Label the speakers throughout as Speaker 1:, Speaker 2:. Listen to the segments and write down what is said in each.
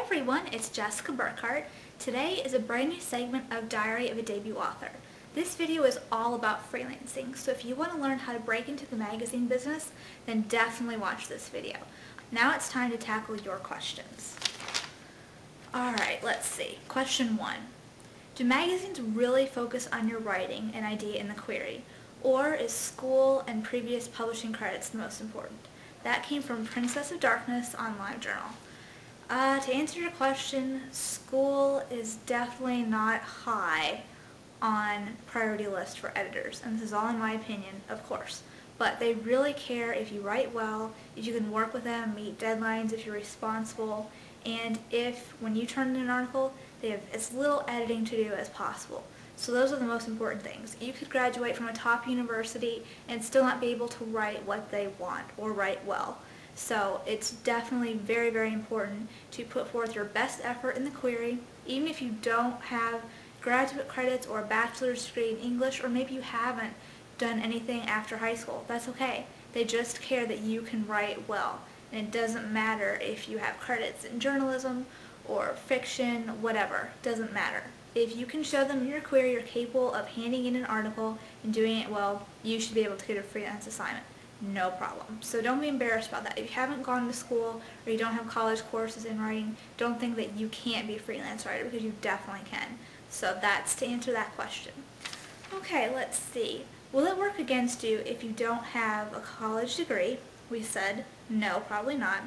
Speaker 1: everyone, it's Jessica Burkhart. Today is a brand new segment of Diary of a Debut Author. This video is all about freelancing, so if you want to learn how to break into the magazine business, then definitely watch this video. Now it's time to tackle your questions. Alright, let's see. Question 1. Do magazines really focus on your writing and idea in the query, or is school and previous publishing credits the most important? That came from Princess of Darkness on LiveJournal. To answer your question, school is definitely not high on priority list for editors, and this is all in my opinion, of course. But they really care if you write well, if you can work with them, meet deadlines, if you're responsible, and if, when you turn in an article, they have as little editing to do as possible. So those are the most important things. You could graduate from a top university and still not be able to write what they want or write well. So it's definitely very, very important to put forth your best effort in the query, even if you don't have graduate credits or a bachelor's degree in English, or maybe you haven't done anything after high school. That's okay. They just care that you can write well. And it doesn't matter if you have credits in journalism or fiction, whatever. Doesn't matter. If you can show them in your query you're capable of handing in an article and doing it well, you should be able to get a freelance assignment. No problem. So don't be embarrassed about that. If you haven't gone to school or you don't have college courses in writing, don't think that you can't be a freelance writer, because you definitely can. So that's to answer that question. Okay, let's see. Will it work against you if you don't have a college degree? We said no, probably not.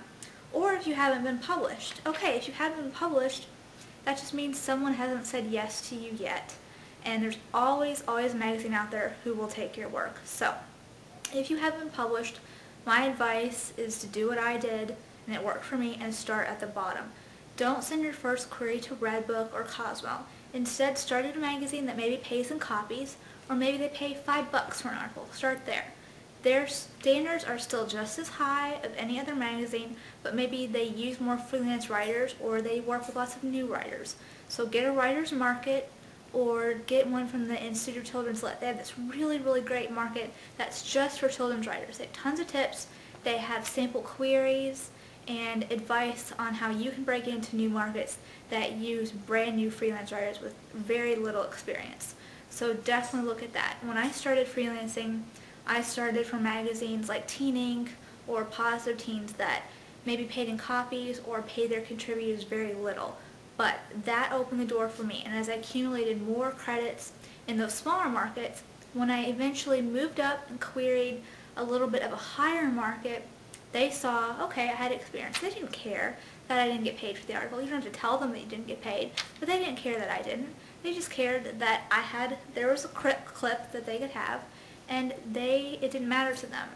Speaker 1: Or if you haven't been published. Okay, if you haven't been published, that just means someone hasn't said yes to you yet. And there's always a magazine out there who will take your work. So if you haven't been published, my advice is to do what I did, and it worked for me, and start at the bottom. Don't send your first query to Redbook or Cosmo. Instead, start at a magazine that maybe pays in copies, or maybe they pay $5 for an article. Start there. Their standards are still just as high of any other magazine, but maybe they use more freelance writers, or they work with lots of new writers. So get a writer's market, or get one from the Institute of Children's Lit. They have this really, really great market that's just for children's writers. They have tons of tips. They have sample queries and advice on how you can break into new markets that use brand new freelance writers with very little experience. So definitely look at that. When I started freelancing, I started from magazines like Teen Ink or Positive Teens that maybe paid in copies or paid their contributors very little. But that opened the door for me, and as I accumulated more credits in those smaller markets, when I eventually moved up and queried a little bit of a higher market, they saw, okay, I had experience. They didn't care that I didn't get paid for the article. You don't have to tell them that you didn't get paid, but they didn't care that I didn't. They just cared that there was a clip that they could have, and it didn't matter to them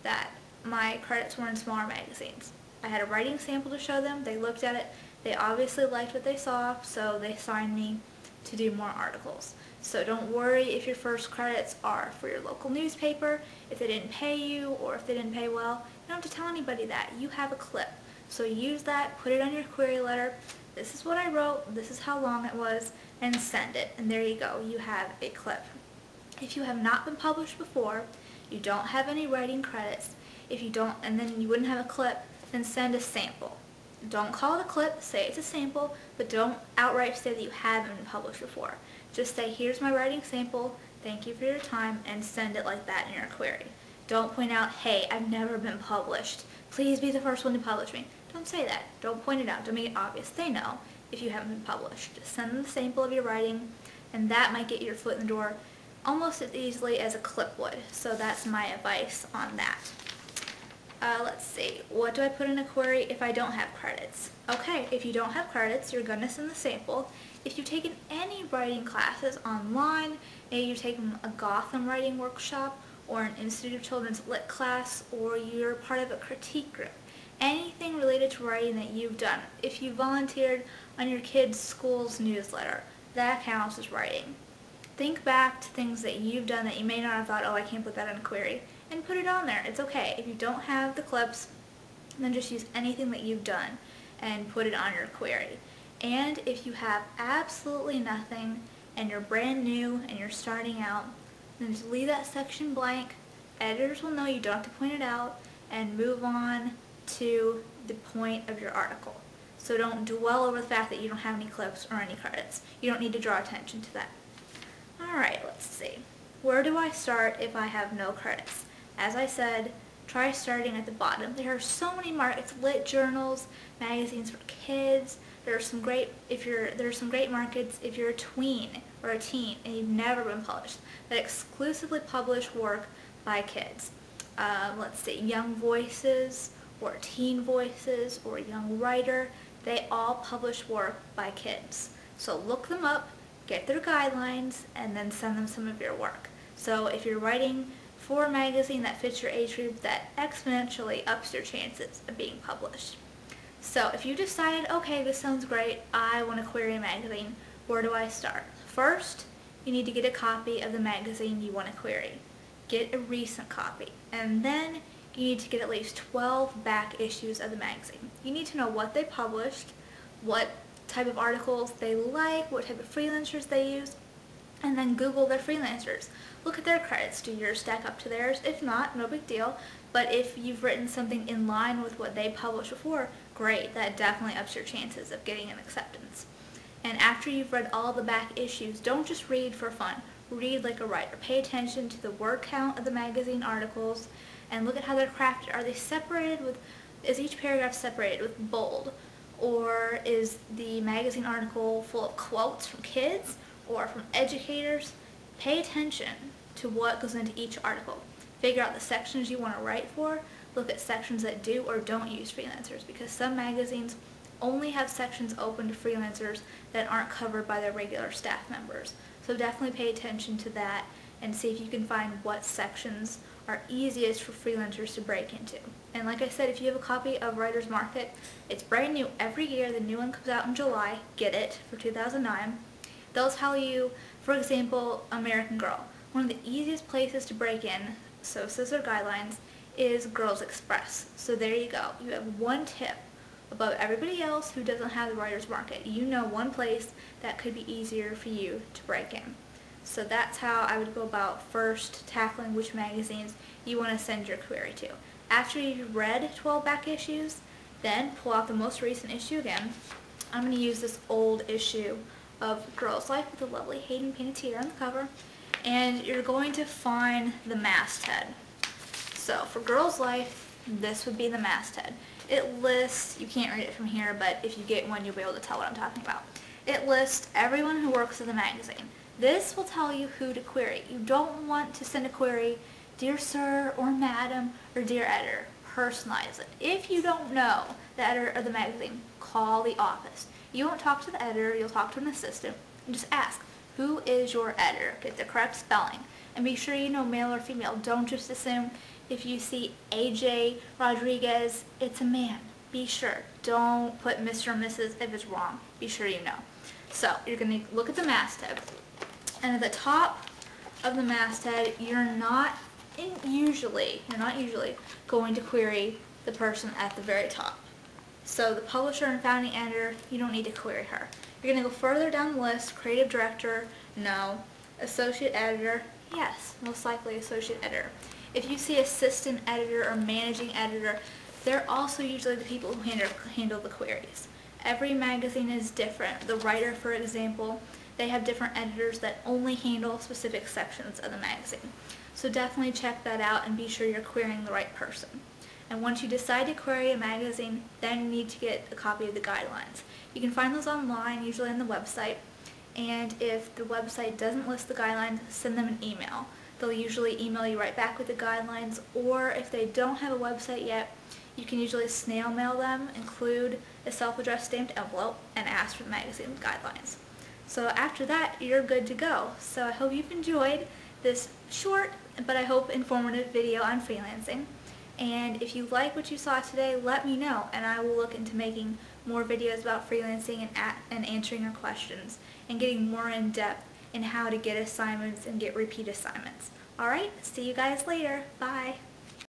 Speaker 1: that my credits were in smaller magazines. I had a writing sample to show them. They looked at it. They obviously liked what they saw, so they signed me to do more articles. So don't worry if your first credits are for your local newspaper, if they didn't pay you, or if they didn't pay well. You don't have to tell anybody that. You have a clip. So use that, put it on your query letter. This is what I wrote, this is how long it was, and send it. And there you go. You have a clip. If you have not been published before, you don't have any writing credits, and then you wouldn't have a clip, then send a sample. Don't call it a clip, say it's a sample, but don't outright say that you haven't been published before. Just say, here's my writing sample, thank you for your time, and send it like that in your query. Don't point out, hey, I've never been published. Please be the first one to publish me. Don't say that. Don't point it out. Don't make it obvious. They know if you haven't been published. Just send them the sample of your writing, and that might get your foot in the door almost as easily as a clip would. So that's my advice on that. Let's see, what do I put in a query if I don't have credits? Okay, if you don't have credits, you're going to send the sample. If you've taken any writing classes online, maybe you've taken a Gotham writing workshop or an Institute of Children's Lit class, or you're part of a critique group, anything related to writing that you've done. If you volunteered on your kid's school's newsletter, that counts as writing. Think back to things that you've done that you may not have thought, oh, I can't put that in a query, and put it on there. It's okay. If you don't have the clips, then just use anything that you've done and put it on your query. And if you have absolutely nothing and you're brand new and you're starting out, then just leave that section blank. Editors will know, you don't have to point it out, and move on to the point of your article. So don't dwell over the fact that you don't have any clips or any credits. You don't need to draw attention to that. Alright, let's see. Where do I start if I have no credits? As I said, try starting at the bottom. There are so many markets, lit journals, magazines for kids. There's some great markets if you're a tween or a teen and you've never been published that exclusively publish work by kids. Let's see, Young Voices or Teen Voices or Young Writer, they all publish work by kids. So look them up, get their guidelines, and then send them some of your work. So if you're writing for a magazine that fits your age group, that exponentially ups your chances of being published. So if you decided, okay, this sounds great, I want to query a magazine, where do I start? First, you need to get a copy of the magazine you want to query. Get a recent copy. And then you need to get at least 12 back issues of the magazine. You need to know what they published, what type of articles they like, what type of freelancers they use, and then Google their freelancers. Look at their credits. Do yours stack up to theirs? If not, no big deal. But if you've written something in line with what they published before, great. That definitely ups your chances of getting an acceptance. And after you've read all the back issues, don't just read for fun. Read like a writer. Pay attention to the word count of the magazine articles and look at how they're crafted. Are they separated with, is each paragraph separated with bold? Or is the magazine article full of quotes from kids or from educators? Pay attention to what goes into each article. Figure out the sections you want to write for. Look at sections that do or don't use freelancers, because some magazines only have sections open to freelancers that aren't covered by their regular staff members. So definitely pay attention to that and see if you can find what sections are easiest for freelancers to break into. And like I said, if you have a copy of Writer's Market, it's brand new every year. The new one comes out in July. Get it for 2009. They'll tell you, for example, American Girl. One of the easiest places to break in, so says their guidelines, is Girls Express. So there you go. You have one tip above everybody else who doesn't have the Writer's Market. You know one place that could be easier for you to break in. So that's how I would go about first tackling which magazines you want to send your query to. After you've read 12 back issues, then pull out the most recent issue again. I'm going to use this old issue of Girls Life with the lovely Hayden Panettiere on the cover. And you're going to find the masthead. So for Girls Life, this would be the masthead. It lists, you can't read it from here, but if you get one, you'll be able to tell what I'm talking about. It lists everyone who works in the magazine. This will tell you who to query. You don't want to send a query, Dear Sir or Madam or Dear Editor. Personalize it. If you don't know the editor of the magazine, call the office. You won't talk to the editor, you'll talk to an assistant, and just ask, who is your editor? Get the correct spelling. And be sure you know male or female. Don't just assume if you see AJ Rodriguez, it's a man. Be sure. Don't put Mr. or Mrs. if it's wrong. Be sure you know. So you're going to look at the masthead. And at the top of the masthead, you're not usually going to query the person at the very top. So the publisher and founding editor, you don't need to query her. You're going to go further down the list. Creative director, no. Associate editor, yes, most likely associate editor. If you see assistant editor or managing editor, they're also usually the people who handle the queries. Every magazine is different. The Writer, for example, they have different editors that only handle specific sections of the magazine. So definitely check that out and be sure you're querying the right person. And once you decide to query a magazine, then you need to get a copy of the guidelines. You can find those online, usually on the website. And if the website doesn't list the guidelines, send them an email. They'll usually email you right back with the guidelines, or if they don't have a website yet, you can usually snail mail them, include a self-addressed stamped envelope, and ask for the magazine guidelines. So after that, you're good to go. So I hope you've enjoyed this short, but I hope informative video on freelancing. And if you like what you saw today, let me know, and I will look into making more videos about freelancing and answering your questions and getting more in depth in how to get assignments and get repeat assignments. Alright, see you guys later. Bye.